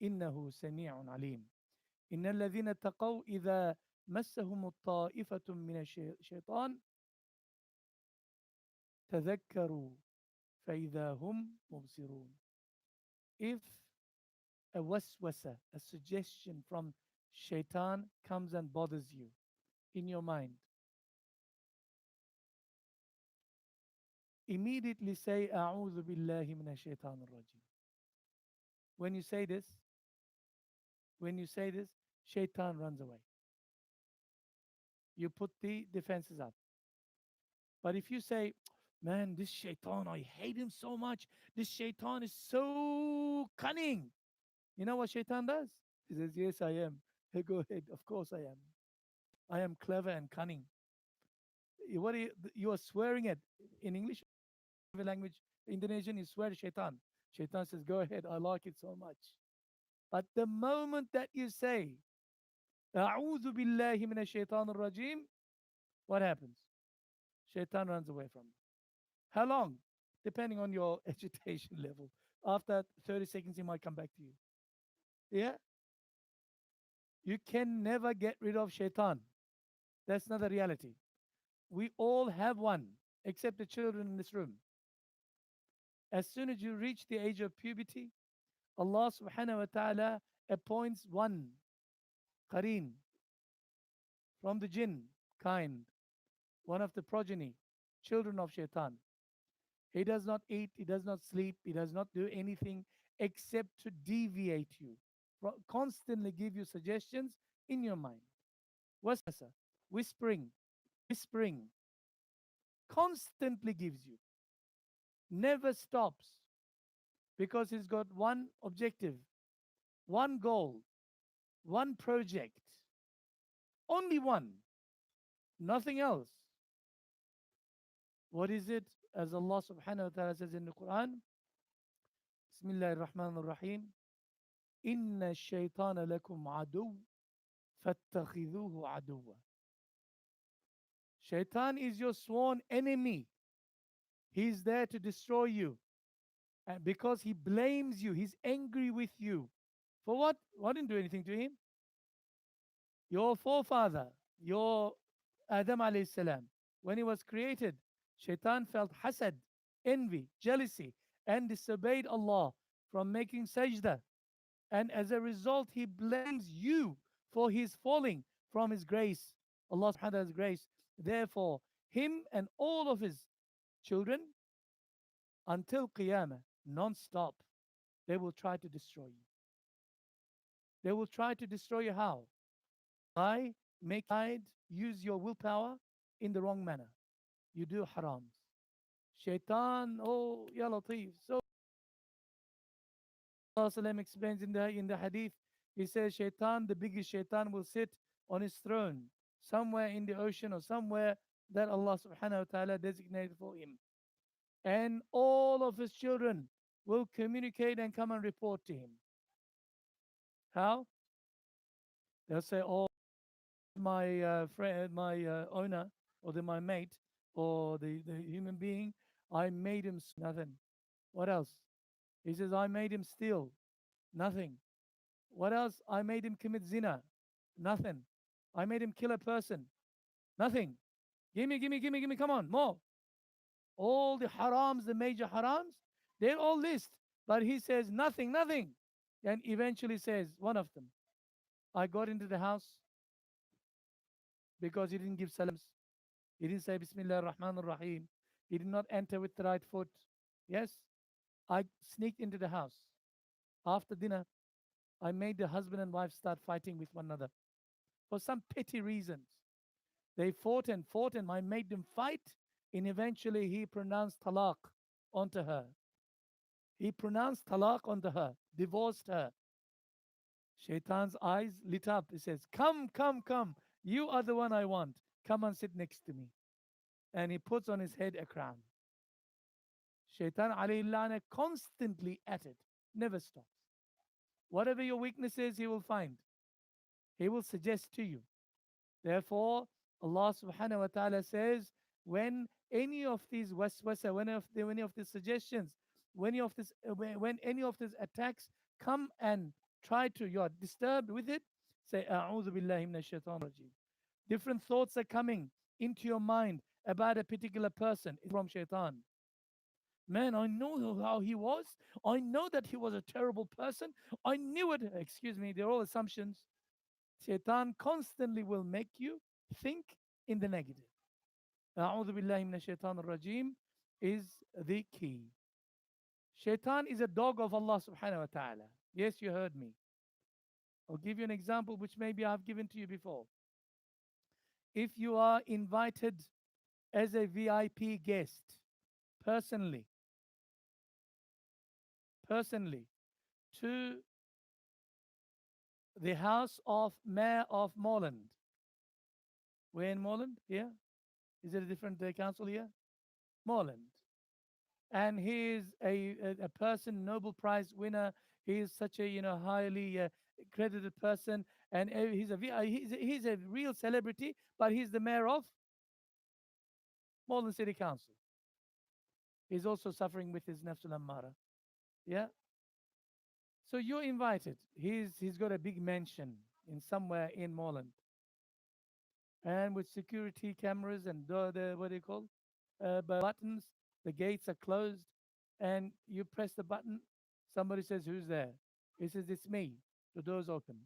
إِنَّهُ سَمِيعٌ عَلِيمٌ إِنَّ الَّذِينَ اتَّقَوْا إِذَا مَسَّهُمُ الطَّائِفَةٌ مِنَ الشَّيْطَانِ تذكروا فإذا هم مبصرون. If a waswasa, a suggestion from shaitan comes and bothers you in your mind, immediately say, أعوذ بالله من الشيطان الرجيم. When you say this, shaitan runs away. You put the defenses up. But if you say, man, this shaitan, I hate him so much. This shaitan is so cunning. You know what shaitan does? He says, yes, I am. Hey, go ahead. Of course I am. I am clever and cunning. What are you are swearing at in English language, Indonesian, you swear to shaitan. Shaitan says, go ahead. I like it so much. But the moment that you say, A'udhu billahi minash shaitan rajim, what happens? Shaitan runs away from you. How long? Depending on your agitation level. After 30 seconds, he might come back to you. Yeah? You can never get rid of shaitan. That's not the reality. We all have one, except the children in this room. As soon as you reach the age of puberty, Allah subhanahu wa ta'ala appoints one qareen from the jinn kind, one of the progeny, children of shaitan. He does not eat, he does not sleep, he does not do anything except to deviate you, constantly give you suggestions in your mind. Waswasa, whispering, whispering, constantly gives you, never stops, because he's got one objective, one goal, one project, only one, nothing else. What is it? As Allah subhanahu wa ta'ala says in the Quran, Bismillah ar-Rahman ar-Rahim, Inna shaytana lakum adu, fattakhidhuhu aduwa. Shaitan is your sworn enemy. He's there to destroy you. And because he blames you, he's angry with you. For what? I didn't do anything to him. Your forefather, your Adam alayhi salam, when he was created, Shaitan felt hasad, envy, jealousy, and disobeyed Allah from making sajda. And as a result, he blames you for his falling from his grace, Allah subhanahu wa ta'ala's grace. Therefore, him and all of his children, until Qiyamah, non-stop, they will try to destroy you. They will try to destroy you how? By making use your willpower in the wrong manner. You do harams. Shaitan, oh, ya Latif. So Allah explains in the hadith, he says, Shaitan, the biggest shaitan, will sit on his throne, somewhere in the ocean or somewhere that Allah subhanahu wa ta'ala designated for him. And all of his children will communicate and come and report to him. How? They'll say, oh, my friend, my owner, or my mate, or the human being, I made him nothing. What else? He says, I made him steal. Nothing. What else? I made him commit zina. Nothing. I made him kill a person. Nothing. Gimme, gimme, gimme, gimme. Come on, more. All the harams, the major harams, they're all list. But he says nothing, nothing. And eventually says, one of them, I got into the house because he didn't give salams. He didn't say Bismillah ar-Rahman ar-Rahim. He did not enter with the right foot. Yes, I sneaked into the house. After dinner, I made the husband and wife start fighting with one another for some petty reasons. They fought and fought, and I made them fight. And eventually, he pronounced talaq onto her. He pronounced talaq onto her, divorced her. Shaitan's eyes lit up. He says, come, come, come. You are the one I want. Come and sit next to me. And he puts on his head a crown. Shaitan alayhi la'na constantly at it, never stops. Whatever your weakness is, he will find. He will suggest to you. Therefore, Allah subhanahu wa ta'ala says, when any of these waswasa, when any of these suggestions, when any of these attacks come and try to, you are disturbed with it, say, A'udhu billahi minash shaitan rajim. Different thoughts are coming into your mind about a particular person from shaitan. Man, I know how he was. I know that he was a terrible person. I knew it. Excuse me, they're all assumptions. Shaitan constantly will make you think in the negative. A'udhu billahi minash shaitan rajim is the key. Shaitan is a dog of Allah subhanahu wa ta'ala. Yes, you heard me. I'll give you an example which maybe I've given to you before. If you are invited as a VIP guest, personally, to the house of Mayor of Moreland. Where in Moreland? Here? Is it a different council here? Moreland. And he is a person, Nobel Prize winner. He is such a highly credited person, and he's a real celebrity. But he's the mayor of Moreland City Council. He's also suffering with his nafsul ammara. Yeah. So you're invited. He's got a big mansion in somewhere in Moreland, and with security cameras and the what do you call buttons. The gates are closed, and you press the button. Somebody says, "Who's there?" He says, "It's me." The door's open.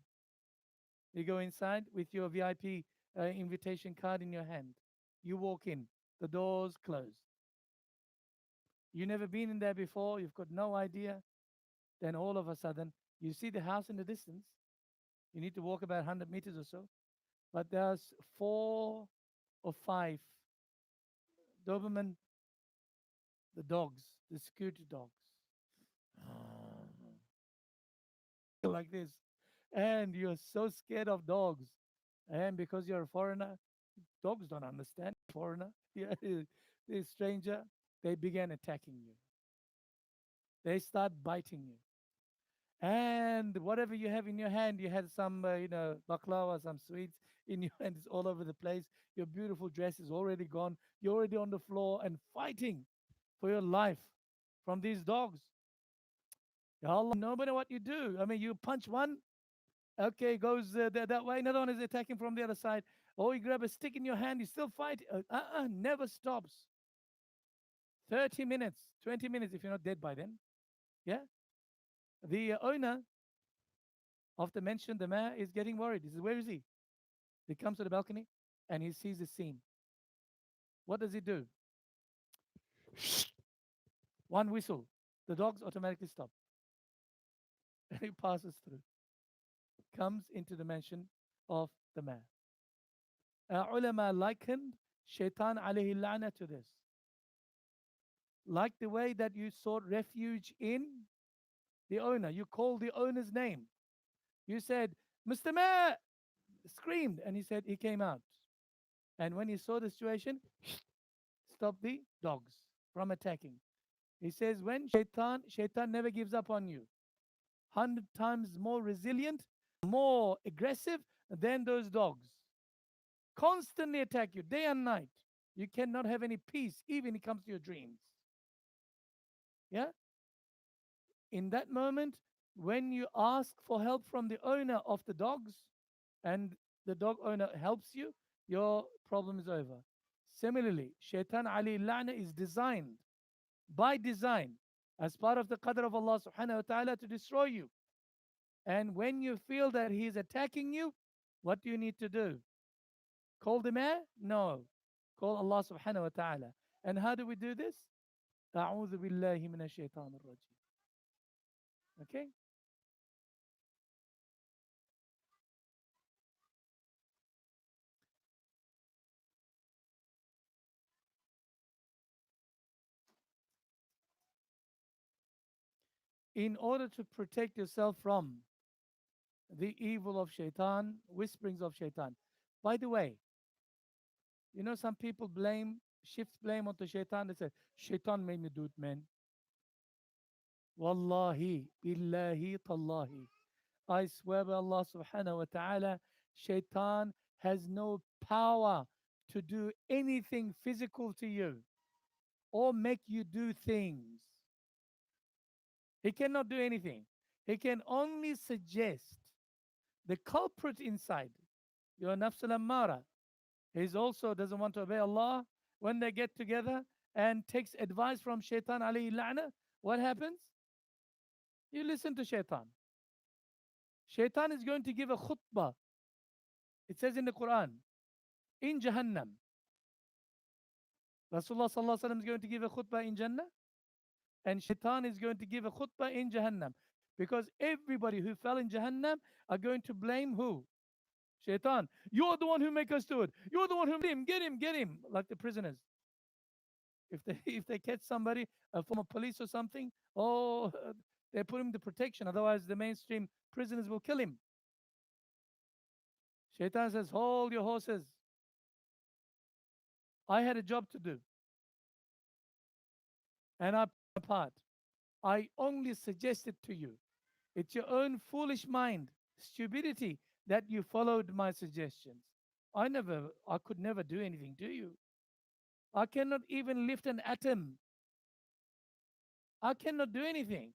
You go inside with your VIP invitation card in your hand. You walk in. The door's closed. You've never been in there before. You've got no idea. Then all of a sudden, you see the house in the distance. You need to walk about 100 meters or so. But there's 4 or 5 Doberman, the dogs, the security dogs, like this. And you're so scared of dogs. And because you're a foreigner, dogs don't understand foreigner. Yeah, the stranger, they began attacking you. They start biting you. And whatever you have in your hand, you had some, baklava, some sweets in your hand. It's all over the place. Your beautiful dress is already gone. You're already on the floor and fighting for your life from these dogs. Ya Allah, nobody what you do. I mean, you punch one, okay, goes that way. Another one is attacking from the other side. Or you grab a stick in your hand, you still fight. Never stops. 30 minutes, 20 minutes if you're not dead by then. Yeah? The owner of the mansion, the mayor, is getting worried. He says, where is he? He comes to the balcony and he sees the scene. What does he do? One whistle. The dogs automatically stop. And he passes through. Comes into the mansion of the mayor. Ulama likened Shaitan alayhi la'na to this. Like the way that you sought refuge in the owner. You called the owner's name. You said, Mr. Mayor, screamed, and he said he came out. And when he saw the situation, stopped the dogs from attacking. He says, when shaitan never gives up on you. 100 times more resilient, more aggressive than those dogs. Constantly attack you day and night. You cannot have any peace, even when it comes to your dreams. Yeah? In that moment, when you ask for help from the owner of the dogs and the dog owner helps you, your problem is over. Similarly, Shaitan Ali La'na is designed by design as part of the qadr of Allah subhanahu wa ta'ala to destroy you. And when you feel that he is attacking you, what do you need to do? Call the mayor? No. Call Allah subhanahu wa ta'ala. And how do we do this? أعوذ بالله من الشيطان الرجيم. Okay? In order to protect yourself from the evil of shaitan, whisperings of shaitan. By the way, some people shift blame onto shaitan. They say, shaitan made me do it, man. Wallahi, billahi, tallahi. I swear by Allah subhanahu wa ta'ala, shaitan has no power to do anything physical to you or make you do things. He cannot do anything. He can only suggest the culprit inside, your nafs al-ammara. He also doesn't want to obey Allah. When they get together and takes advice from shaitan alayhi la'na, what happens? You listen to shaitan. Shaitan is going to give a khutbah. It says in the Quran, in Jahannam. Rasulullah sallallahu alaihi wasallam is going to give a khutbah in Jannah, and shaitan is going to give a khutbah in Jahannam. Because everybody who fell in Jahannam are going to blame who? Shaitan. You're the one who make us do it. You're the one who get him, like the prisoners. If they if they catch somebody, a former police or something, oh, they put him to protection. Otherwise, the mainstream prisoners will kill him. Shaitan says, hold your horses. I had a job to do, and I played my part. I only suggested to you. It's your own foolish mind, stupidity, that you followed my suggestions. I could never do anything to you. I cannot even lift an atom. I cannot do anything.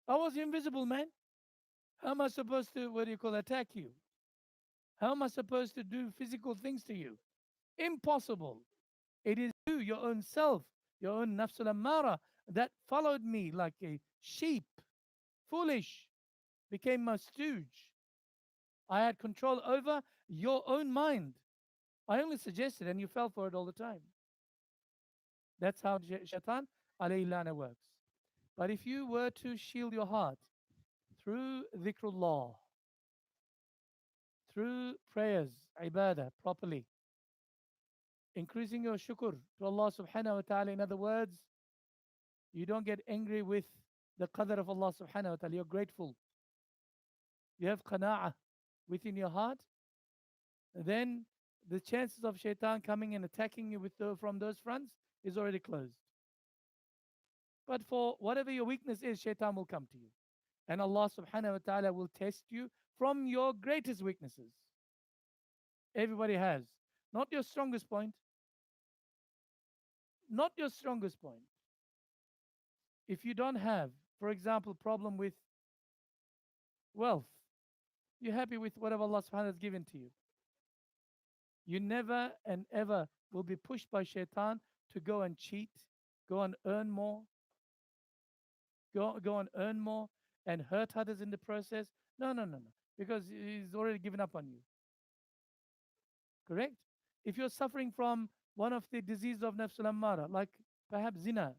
I was invisible, man. How am I supposed to, attack you? How am I supposed to do physical things to you? Impossible. It is you, your own self, your own nafs al-ammara, that followed me like a sheep, foolish, became my stooge. I had control over your own mind. I only suggested and you fell for it all the time. That's how shaitan alayhi lana works. But if you were to shield your heart through dhikrullah, through prayers, ibadah, properly, increasing your shukr to Allah subhanahu wa ta'ala, in other words, you don't get angry with the qadr of Allah subhanahu wa ta'ala, you're grateful. You have qana'ah within your heart, then the chances of shaitan coming and attacking you from those fronts is already closed. But for whatever your weakness is, shaitan will come to you. And Allah subhanahu wa ta'ala will test you from your greatest weaknesses. Everybody has. Not your strongest point. Not your strongest point. If you don't have, for example, problem with wealth, you're happy with whatever Allah subhanahu wa ta'ala has given to you. You never and ever will be pushed by shaitan to go and cheat, go and earn more, go and earn more and hurt others in the process. No, no, no, no. Because he's already given up on you. Correct? If you're suffering from one of the diseases of nafs al-ammara, like perhaps zina,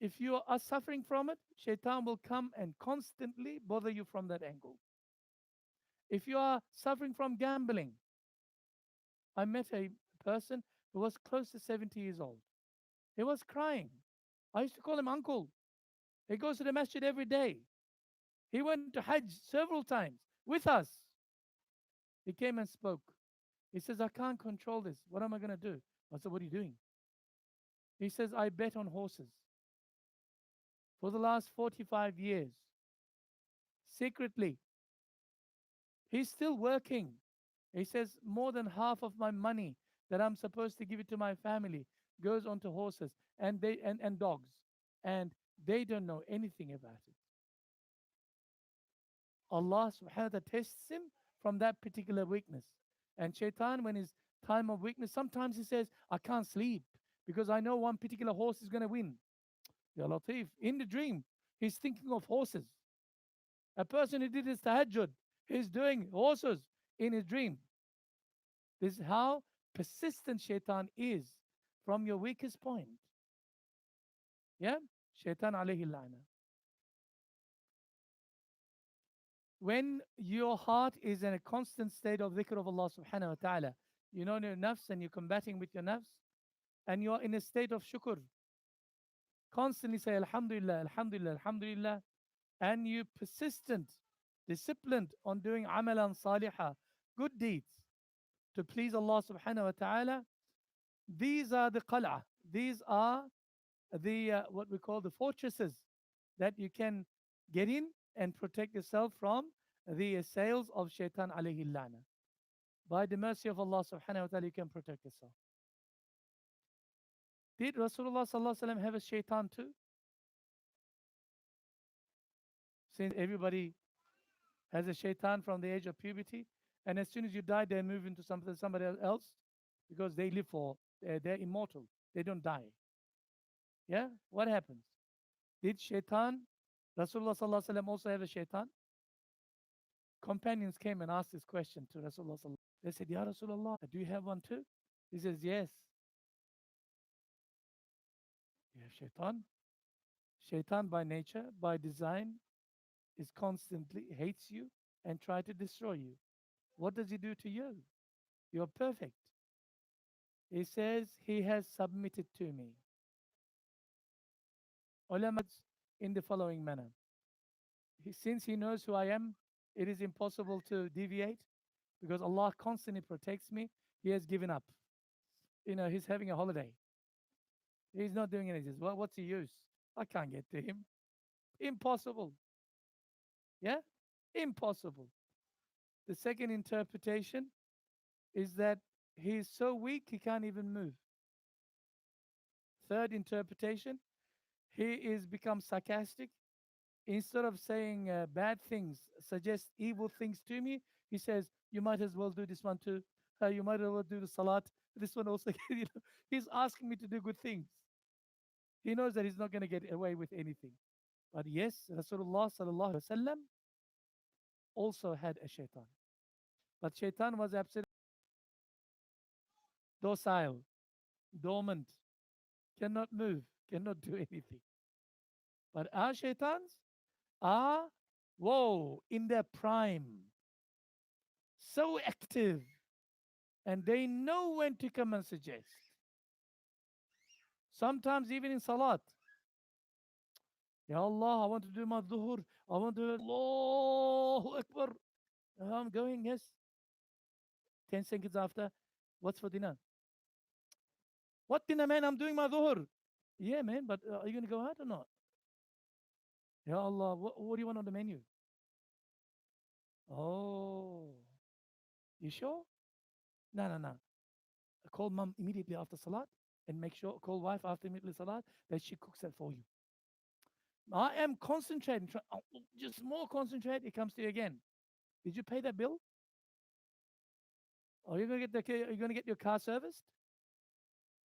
if you are suffering from it, shaitan will come and constantly bother you from that angle. If you are suffering from gambling, I met a person who was close to 70 years old. He was crying. I used to call him uncle. He goes to the masjid every day. He went to Hajj several times. with us. He came and spoke. He says, I can't control this. What am I going to do? I said, what are you doing? He says, I bet on horses for the last 45 years, secretly. He's still working. He says, more than half of my money that I'm supposed to give it to my family goes onto horses and dogs. And they don't know anything about it. Allah subhanahu wa ta'ala tests him from that particular weakness. And shaitan, when his time of weakness, sometimes he says, I can't sleep because I know one particular horse is going to win. Ya Latif, in the dream, he's thinking of horses. A person who did his tahajjud, he's doing horses in his dream. This is how persistent shaitan is from your weakest point. Yeah? Shaitan alayhi la'na. When your heart is in a constant state of dhikr of Allah subhanahu wa ta'ala, you know your nafs and you're combating with your nafs, and you're in a state of shukr, constantly say Alhamdulillah, Alhamdulillah, Alhamdulillah, and you persistent, disciplined on doing amalan salihah, good deeds to please Allah subhanahu wa ta'ala, these are the qal'ah, these are the what we call the fortresses that you can get in and protect yourself from the assails of shaitan alayhi lana. By the mercy of Allah subhanahu wa ta'ala, you can protect yourself. Did Rasulullah sallallahu alaihi wasallam have a shaitan too? Since everybody has a shaitan from the age of puberty, and as soon as you die, they move into somebody else because they live for, they're immortal. They don't die. Yeah? What happens? Did shaitan, Rasulullah sallallahu alaihi wasallam also have a shaitan? Companions came and asked this question to Rasulullah sallallahu alaihi wasallam. They said, Ya Rasulullah, do you have one too? He says, yes. You have shaitan? Shaitan by nature, by design, is constantly hates you and try to destroy you. What does he do to you? You're perfect. He says, he has submitted to me. Ulama in the following manner. Since he knows who I am, it is impossible to deviate because Allah constantly protects me. He has given up. He's having a holiday. He's not doing anything. Well, what's the use? I can't get to him. Impossible. Yeah? Impossible. The second interpretation is that he is so weak he can't even move. Third interpretation, he is become sarcastic. Instead of saying bad things, suggest evil things to me, he says, you might as well do this one too. You might as well do the salat. This one also. He's asking me to do good things. He knows that he's not going to get away with anything. But yes, Rasulullah sallallahu alaihi wasallam also had a shaitan. But shaitan was absolutely docile, dormant, cannot move, cannot do anything. But our shaitans are, whoa, in their prime, so active, and they know when to come and suggest. Sometimes even in salat. Ya Allah, I want to do my dhuhr. I want to, Allahu Akbar. I'm going, yes. 10 seconds after, what's for dinner? What dinner, man? I'm doing my dhuhr. Yeah, man, but are you going to go out or not? Ya Allah, what do you want on the menu? Oh, you sure? No, no, no. Call mom immediately after salat and make sure, call wife after immediately salat that she cooks that for you. I am concentrating, just more concentrate, it comes to you again. Did you pay that bill? Are you going to get your car serviced?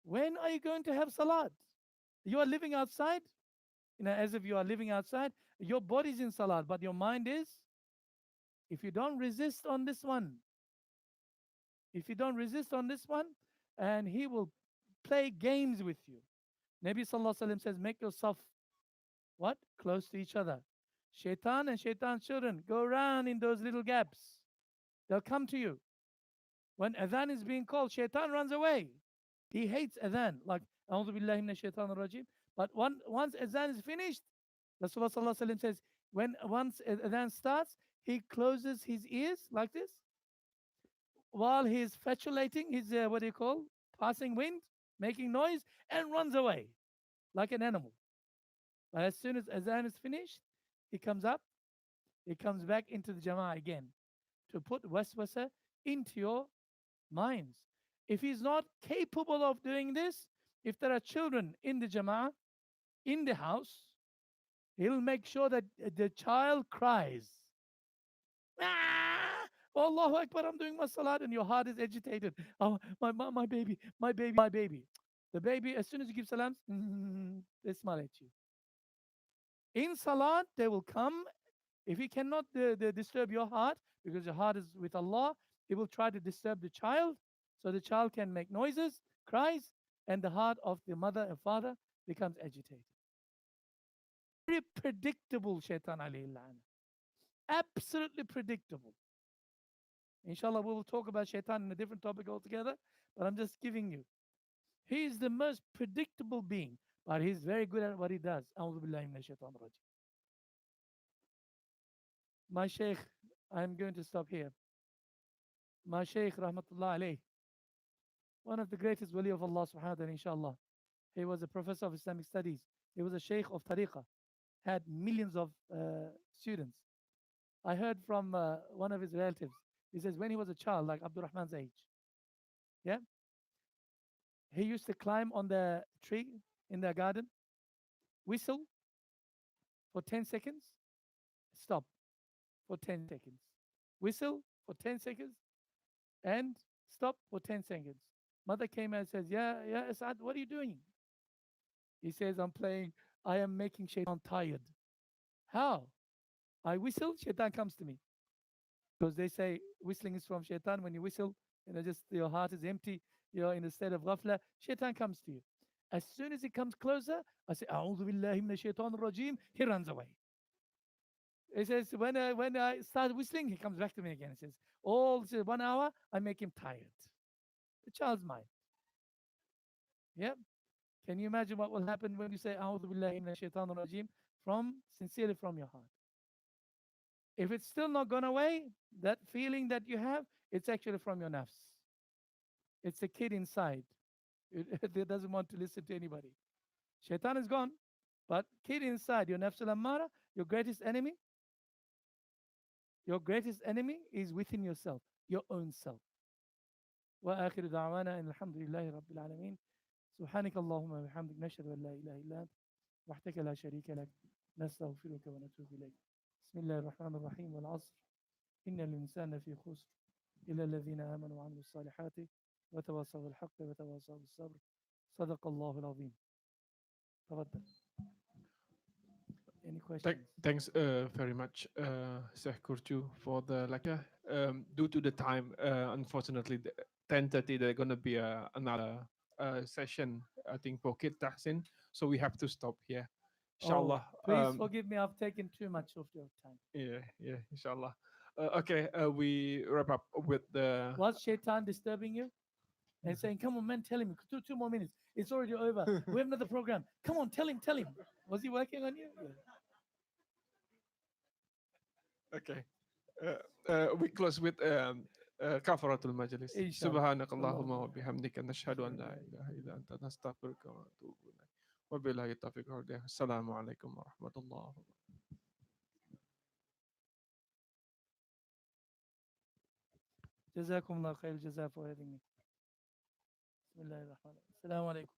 When are you going to have salat? You are living outside, as if you are living outside. Your body's in salat, but your mind is. If you don't resist on this one, and he will play games with you. Nabi sallallahu alaihi wasallam says, make yourself what? Close to each other. Shaitan and shaitan's children go around in those little gaps. They'll come to you. When adhan is being called, shaitan runs away. He hates adhan. Like, A'udhu billahi minash shaitanir rajim. But once adhan is finished, Rasulullah sallallahu alaihi wasallam says, When once adhan starts, he closes his ears like this while he's fetulating his, what do you call, passing wind, making noise, and runs away like an animal. But as soon as adhan is finished, he comes up, he comes back into the jama'ah again to put waswasa into your minds. If he's not capable of doing this, if there are children in the jama'ah, in the house, he'll make sure that the child cries. Ah! Oh, Allahu Akbar, I'm doing my salat, and your heart is agitated. Oh, my baby, my baby, my baby. The baby, as soon as you give salams, they smile at you. In salat, they will come. If he cannot disturb your heart, because your heart is with Allah, he will try to disturb the child, so the child can make noises, cries, and the heart of the mother and father becomes agitated. Very predictable, shaitan alayhi la'ana. Absolutely predictable. Inshallah, we will talk about shaitan in a different topic altogether, but I'm just giving you. He is the most predictable being, but he's very good at what he does. A'udhu billahi minash shaitanir rajim. My Shaykh, I'm going to stop here. My Shaykh, rahmatullah alayh, one of the greatest wali of Allah subhanahu wa ta'ala, inshallah. He was a professor of Islamic studies. He was a Shaykh of Tariqah, had millions of students. I heard from one of his relatives. He says when he was a child, like Abdul Rahman's age, yeah, he used to climb on the tree in the garden, whistle for 10 seconds, stop for 10 seconds, whistle for 10 seconds, and stop for 10 seconds. Mother came and says, yeah, yeah, Asad, what are you doing? He says, I'm playing, I am making shaitan tired. How? I whistle, shaitan comes to me. Because they say whistling is from shaitan. When you whistle, just your heart is empty, you're in a state of ghafla, shaitan comes to you. As soon as he comes closer, I say, A'udhu billahi minash shaitanir rajim, he runs away. He says, when I start whistling, he comes back to me again. He says, all 1 hour, I make him tired. The child's mind. Yeah. Can you imagine what will happen when you say, A'udhu billahi minash shaitanir rajim, sincerely from your heart? If it's still not gone away, that feeling that you have, it's actually from your nafs. It's a kid inside. It doesn't want to listen to anybody. Shaitan is gone, but kid inside, your nafs al-ammara, your greatest enemy is within yourself, your own self. وآخر دعوانا إن الحمد لله رب العالمين سبحانك اللهم وبحمدك نشهد أن لا إله إلا أنت وحدك لا شريك لك نستغفرك ونتوب إليك بسم الله الرحمن الرحيم والعصر إن الإنسان في خسر إلا الذين آمنوا وعملوا الصالحات وتواصوا بالحق وتواصوا بالصبر صدق الله العظيم. تفضل. Any questions? Thanks very much, Sheikh Kurkcu, for the lecture. Due to the time, unfortunately, 10:30 there's gonna be another session, I think, for Kid Tahsin. So we have to stop here. Oh, Inshallah. please forgive me. I've taken too much of your time. Yeah, inshallah. Okay, we wrap up with the. Was Shaitan disturbing you and saying, "Come on, man, tell him two more minutes. It's already over. We have another program. Come on, tell him, tell him." Was he working on you? Yeah. Okay. We close with kafaratul majlis. Inshallah. Subhanakallahumma wa Allahumma bihamdika nashhadu an la ilaha illa anta nastaghfiruka wa natubu ilaik. Wa billahi taufiq wal hidayah. Assalamu alaikum wa rahmatullahi wa barakatuh. جزاكم الله خير الجزاء for having me. بسم الله الرحمن الرحيم. السلام عليكم.